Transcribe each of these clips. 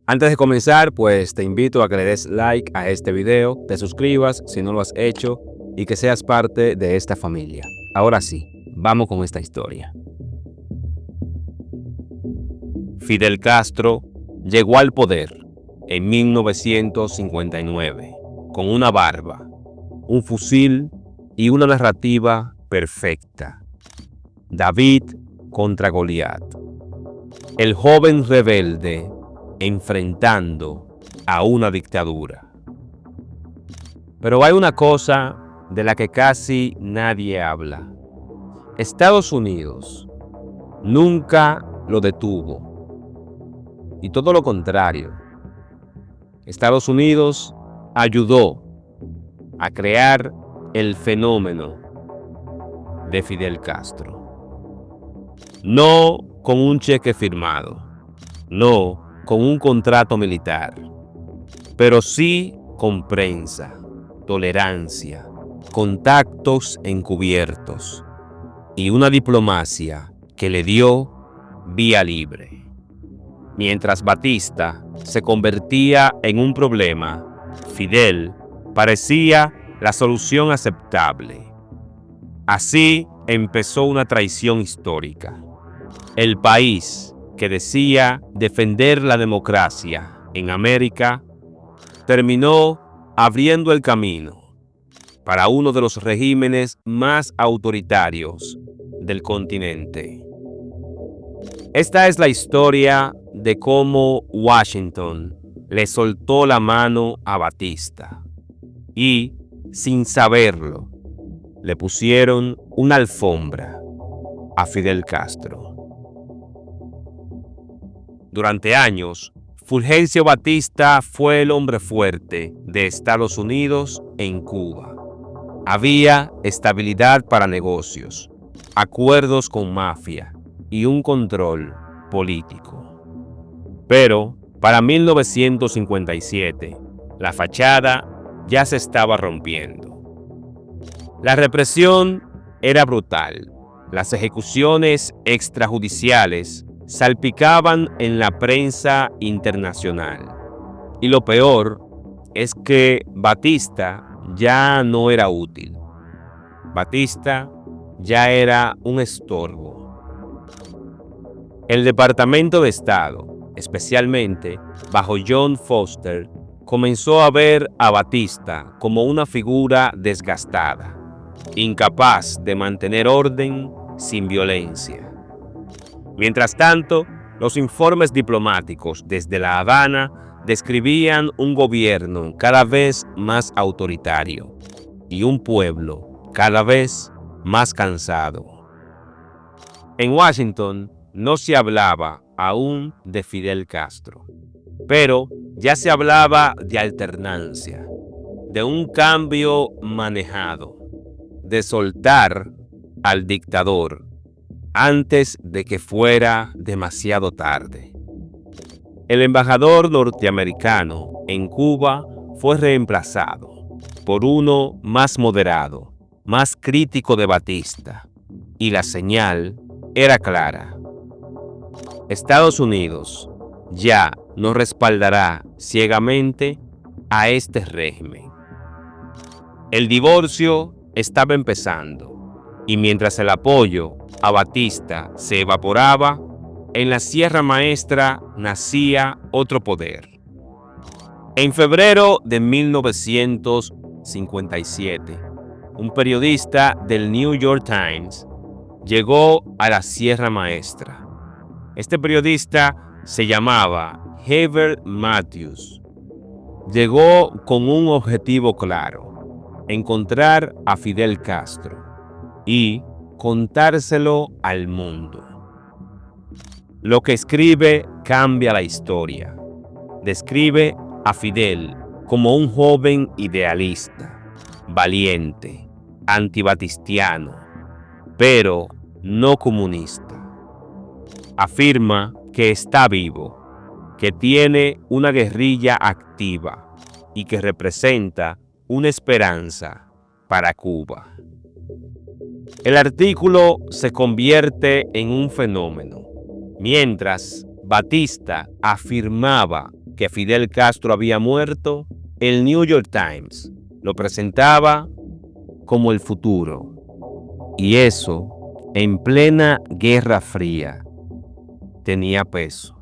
Antes de comenzar, pues te invito a que le des like a este video, te suscribas si no lo has hecho y que seas parte de esta familia. Ahora sí, vamos con esta historia. Fidel Castro llegó al poder en 1959 con una barba, un fusil y una narrativa perfecta. David contra Goliat. El joven rebelde enfrentando a una dictadura. Pero hay una cosa de la que casi nadie habla. Estados Unidos nunca lo detuvo. Y todo lo contrario. Estados Unidos ayudó a crear el fenómeno de Fidel Castro. No con un cheque firmado, no con un contrato militar, pero sí con prensa, tolerancia, contactos encubiertos y una diplomacia que le dio vía libre. Mientras Batista se convertía en un problema, Fidel parecía la solución aceptable. Así empezó una traición histórica. El país que decía defender la democracia en América terminó abriendo el camino para uno de los regímenes más autoritarios del continente. Esta es la historia de cómo Washington le soltó la mano a Batista y, sin saberlo, le pusieron una alfombra a Fidel Castro. Durante años, Fulgencio Batista fue el hombre fuerte de Estados Unidos en Cuba. Había estabilidad para negocios, acuerdos con mafia y un control político. Pero para 1957, la fachada ya se estaba rompiendo. La represión era brutal. Las ejecuciones extrajudiciales salpicaban en la prensa internacional. Y lo peor es que Batista ya no era útil. Batista ya era un estorbo. El Departamento de Estado, especialmente bajo John Foster, comenzó a ver a Batista como una figura desgastada, incapaz de mantener orden sin violencia. Mientras tanto, los informes diplomáticos desde La Habana describían un gobierno cada vez más autoritario y un pueblo cada vez más cansado. En Washington no se hablaba aún de Fidel Castro, pero ya se hablaba de alternancia, de un cambio manejado, de soltar al dictador antes de que fuera demasiado tarde. El embajador norteamericano en Cuba fue reemplazado por uno más moderado, más crítico de Batista, y la señal era clara. Estados Unidos ya no respaldará ciegamente a este régimen. El divorcio estaba empezando, y mientras el apoyo a Batista se evaporaba, en la Sierra Maestra nacía otro poder. En febrero de 1957, un periodista del New York Times llegó a la Sierra Maestra. Este periodista se llamaba Heber Matthews. Llegó con un objetivo claro: encontrar a Fidel Castro y contárselo al mundo. Lo que escribe cambia la historia. Describe a Fidel como un joven idealista, valiente, antibatistiano, pero no comunista. Afirma que está vivo, que tiene una guerrilla activa y que representa una esperanza para Cuba. El artículo se convierte en un fenómeno. Mientras Batista afirmaba que Fidel Castro había muerto, el New York Times lo presentaba como el futuro. Y eso, en plena Guerra Fría, tenía peso.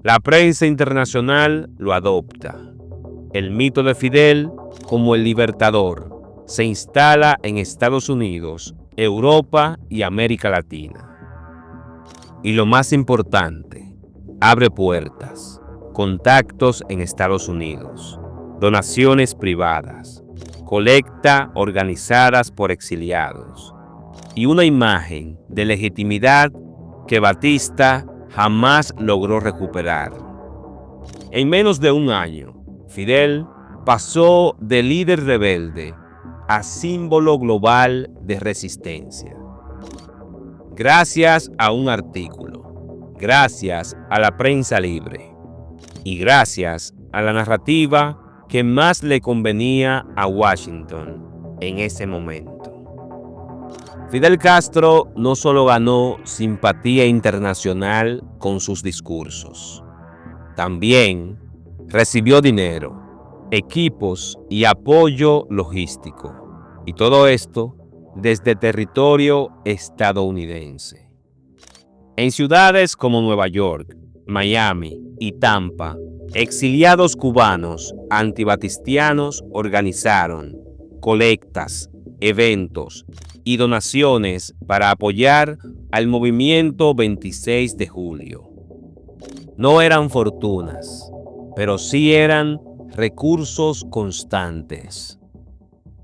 La prensa internacional lo adopta. El mito de Fidel como el libertador se instala en Estados Unidos, Europa y América Latina. Y lo más importante, abre puertas, contactos en Estados Unidos, donaciones privadas, colecta organizadas por exiliados y una imagen de legitimidad que Batista jamás logró recuperar. En menos de un año, Fidel pasó de líder rebelde a símbolo global de resistencia. Gracias a un artículo, gracias a la prensa libre y gracias a la narrativa que más le convenía a Washington en ese momento. Fidel Castro no solo ganó simpatía internacional con sus discursos, también recibió dinero, equipos y apoyo logístico, y todo esto desde territorio estadounidense. En ciudades como Nueva York, Miami y Tampa, exiliados cubanos antibatistianos organizaron colectas, eventos y donaciones para apoyar al movimiento 26 de julio. No eran fortunas, pero sí eran recursos constantes.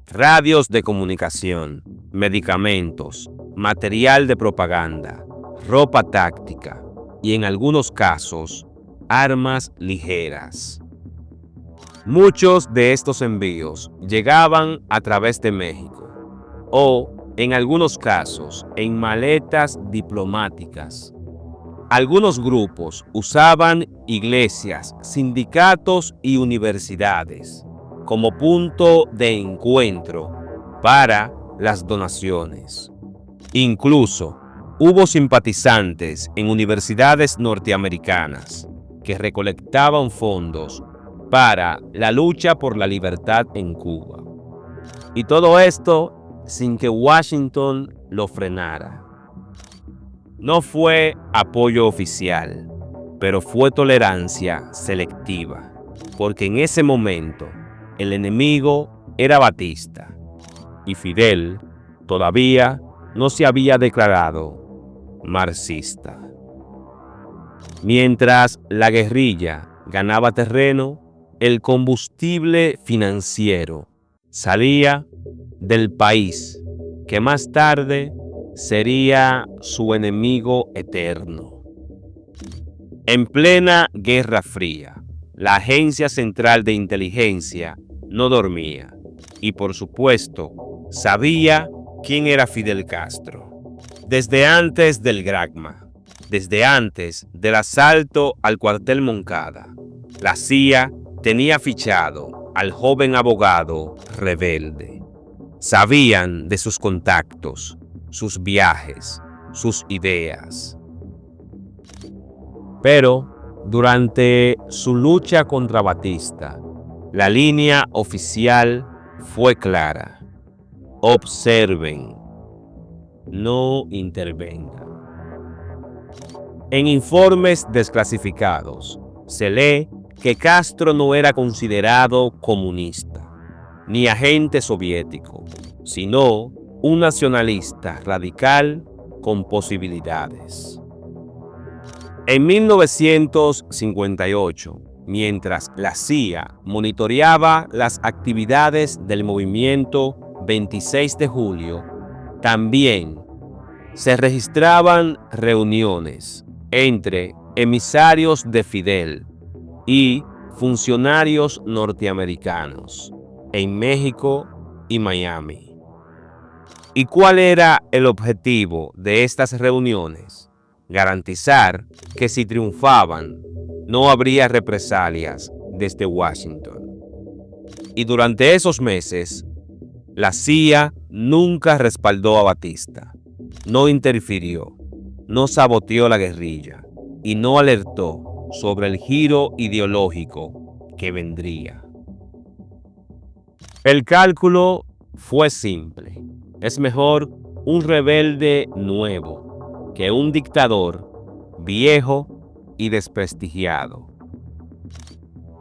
Radios de comunicación, medicamentos, material de propaganda, ropa táctica y en algunos casos, armas ligeras. Muchos de estos envíos llegaban a través de México o, en algunos casos, en maletas diplomáticas. Algunos grupos usaban iglesias, sindicatos y universidades como punto de encuentro para las donaciones. Incluso hubo simpatizantes en universidades norteamericanas que recolectaban fondos para la lucha por la libertad en Cuba. Y todo esto sin que Washington lo frenara. No fue apoyo oficial, pero fue tolerancia selectiva, porque en ese momento el enemigo era Batista y Fidel todavía no se había declarado marxista. Mientras la guerrilla ganaba terreno, el combustible financiero salía del país, que más tarde sería su enemigo eterno. En plena Guerra Fría, la Agencia Central de Inteligencia no dormía y, por supuesto, sabía quién era Fidel Castro. Desde antes del Granma, desde antes del asalto al cuartel Moncada, la CIA tenía fichado al joven abogado rebelde. Sabían de sus contactos, sus viajes, sus ideas. Pero durante su lucha contra Batista, la línea oficial fue clara: observen, no intervengan. En informes desclasificados se lee que Castro no era considerado comunista ni agente soviético, sino un nacionalista radical con posibilidades. En 1958, mientras la CIA monitoreaba las actividades del movimiento 26 de julio, también se registraban reuniones entre emisarios de Fidel y funcionarios norteamericanos en México y Miami. ¿Y cuál era el objetivo de estas reuniones? Garantizar que si triunfaban, no habría represalias desde Washington. Y durante esos meses, la CIA nunca respaldó a Batista, no interfirió, no saboteó la guerrilla y no alertó sobre el giro ideológico que vendría. El cálculo fue simple. Es mejor un rebelde nuevo que un dictador viejo y desprestigiado.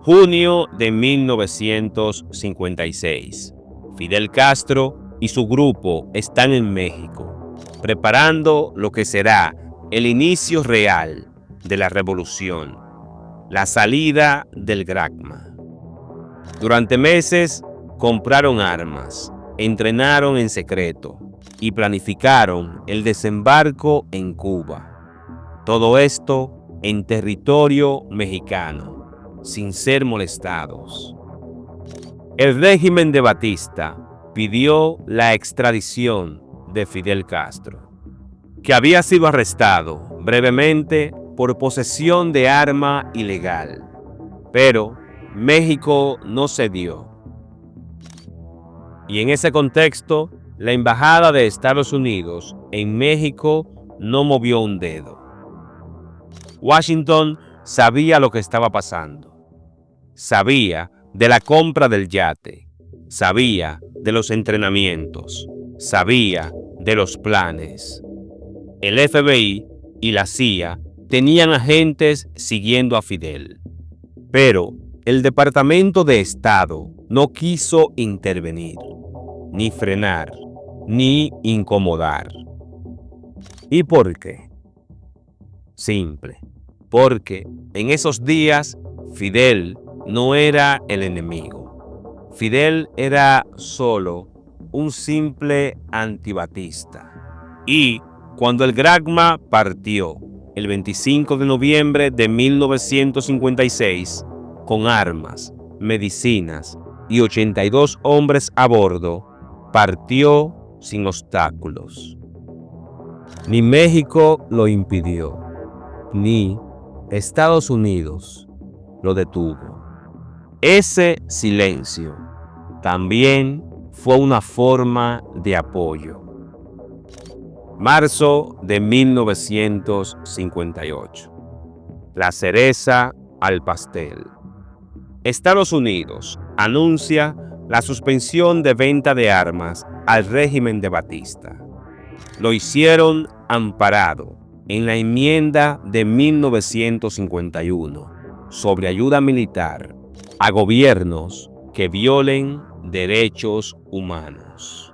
Junio de 1956. Fidel Castro y su grupo están en México, preparando lo que será el inicio real de la revolución, la salida del Grakma. Durante meses compraron armas, entrenaron en secreto y planificaron el desembarco en Cuba. Todo esto en territorio mexicano, sin ser molestados. El régimen de Batista pidió la extradición de Fidel Castro, que había sido arrestado brevemente por posesión de arma ilegal, pero México no cedió. Y en ese contexto, la Embajada de Estados Unidos en México no movió un dedo. Washington sabía lo que estaba pasando. Sabía de la compra del yate. Sabía de los entrenamientos. Sabía de los planes. El FBI y la CIA tenían agentes siguiendo a Fidel. Pero el Departamento de Estado no quiso intervenir, ni frenar, ni incomodar. ¿Y por qué? Simple, porque en esos días Fidel no era el enemigo. Fidel era solo un simple antibatista. Y cuando el Grakma partió el 25 de noviembre de 1956 con armas, medicinas y 82 hombres a bordo, partió sin obstáculos. Ni México lo impidió, ni Estados Unidos lo detuvo. Ese silencio también fue una forma de apoyo. Marzo de 1958. La cereza al pastel. Estados Unidos anuncia la suspensión de venta de armas al régimen de Batista. Lo hicieron amparado en la enmienda de 1951 sobre ayuda militar a gobiernos que violen derechos humanos.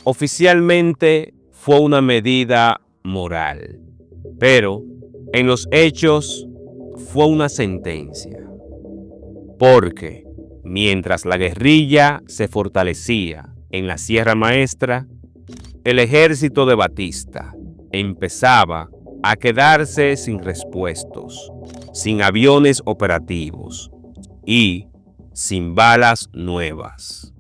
Oficialmente fue una medida moral, pero en los hechos fue una sentencia. Porque mientras la guerrilla se fortalecía en la Sierra Maestra, el ejército de Batista empezaba a quedarse sin repuestos, sin aviones operativos y sin balas nuevas.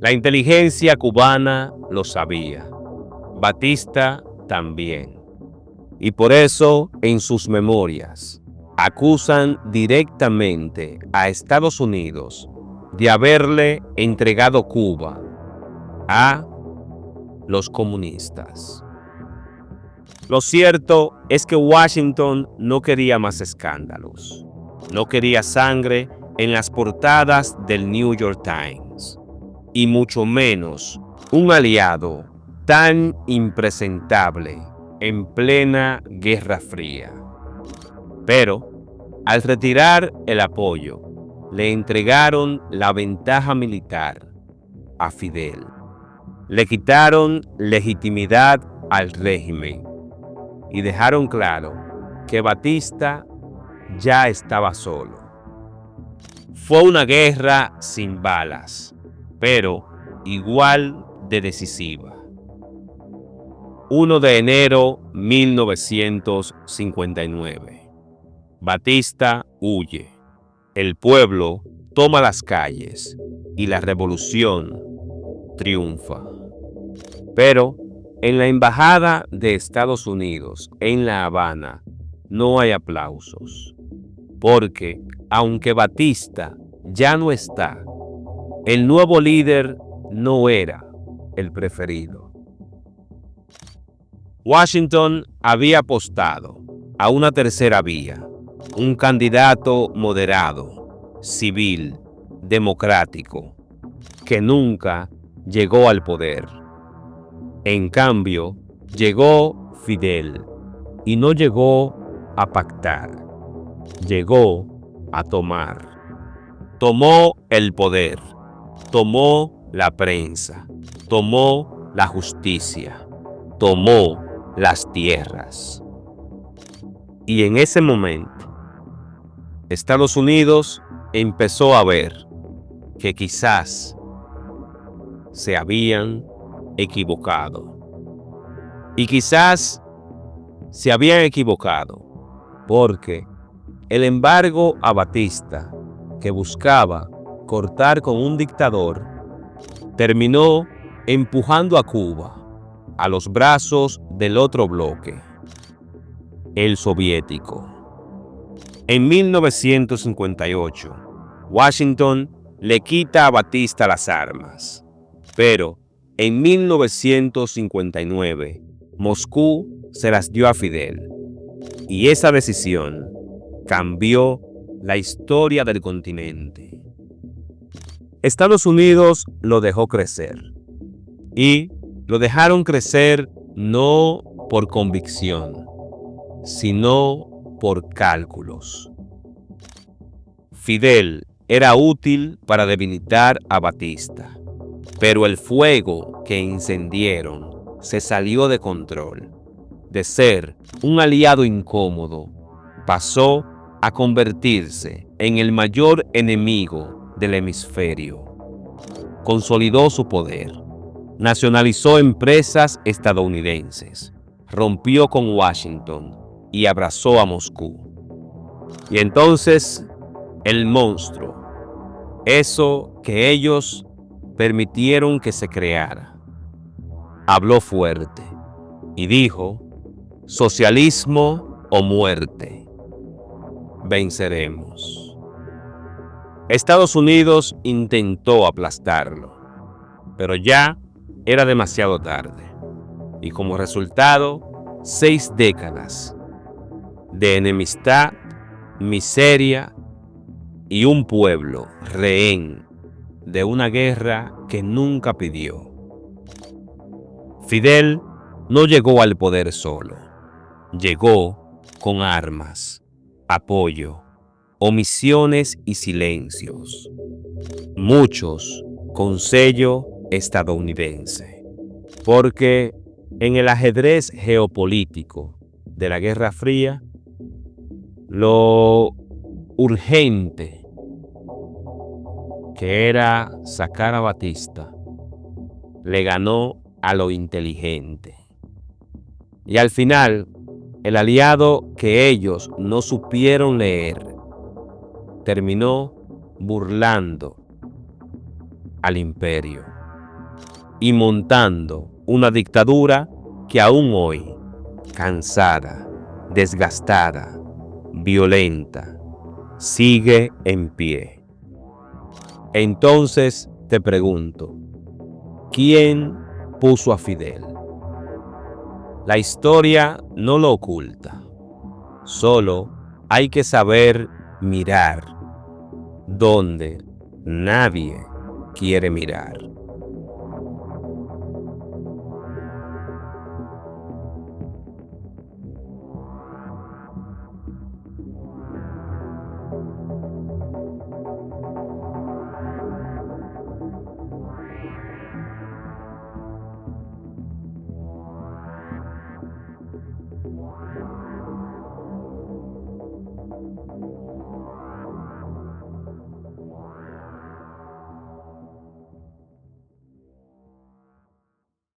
La inteligencia cubana lo sabía, Batista también, y por eso en sus memorias acusan directamente a Estados Unidos de haberle entregado Cuba a los comunistas. Lo cierto es que Washington no quería más escándalos, no quería sangre en las portadas del New York Times, y mucho menos un aliado tan impresentable en plena Guerra Fría. Pero, al retirar el apoyo, le entregaron la ventaja militar a Fidel. Le quitaron legitimidad al régimen y dejaron claro que Batista ya estaba solo. Fue una guerra sin balas, pero igual de decisiva. 1 de enero 1959. Batista huye. El pueblo toma las calles y la revolución triunfa. Pero en la Embajada de Estados Unidos en La Habana no hay aplausos, porque aunque Batista ya no está, el nuevo líder no era el preferido. Washington había apostado a una tercera vía, un candidato moderado, civil, democrático, que nunca llegó al poder. En cambio, llegó Fidel y no llegó a pactar, llegó a tomar. Tomó el poder, tomó la prensa, tomó la justicia, tomó las tierras. Y en ese momento, Estados Unidos empezó a ver que quizás se habían equivocado. Y quizás se habían equivocado porque el embargo a Batista, que buscaba cortar con un dictador, terminó empujando a Cuba a los brazos del otro bloque, el soviético. En 1958, Washington le quita a Batista las armas, pero en 1959, Moscú se las dio a Fidel, y esa decisión cambió la historia del continente. Estados Unidos lo dejó crecer, y lo dejaron crecer no por convicción, sino por cálculos. Fidel era útil para debilitar a Batista, pero el fuego que encendieron se salió de control. De ser un aliado incómodo, pasó a convertirse en el mayor enemigo del hemisferio. Consolidó su poder, nacionalizó empresas estadounidenses, rompió con Washington y abrazó a Moscú. Y entonces el monstruo, eso que ellos permitieron que se creara, habló fuerte y dijo: socialismo o muerte, venceremos. Estados Unidos intentó aplastarlo, pero ya era demasiado tarde, y como resultado, 6 décadas de enemistad, miseria y un pueblo rehén de una guerra que nunca pidió. Fidel no llegó al poder solo, llegó con armas, apoyo, omisiones y silencios, muchos con sello estadounidense, porque en el ajedrez geopolítico de la Guerra Fría, lo urgente que era sacar a Batista le ganó a lo inteligente. Y al final, el aliado que ellos no supieron leer terminó burlando al imperio y montando una dictadura que aún hoy, cansada, desgastada, violenta, sigue en pie. Entonces te pregunto, ¿quién puso a Fidel? La historia no lo oculta, solo hay que saber mirar donde nadie quiere mirar.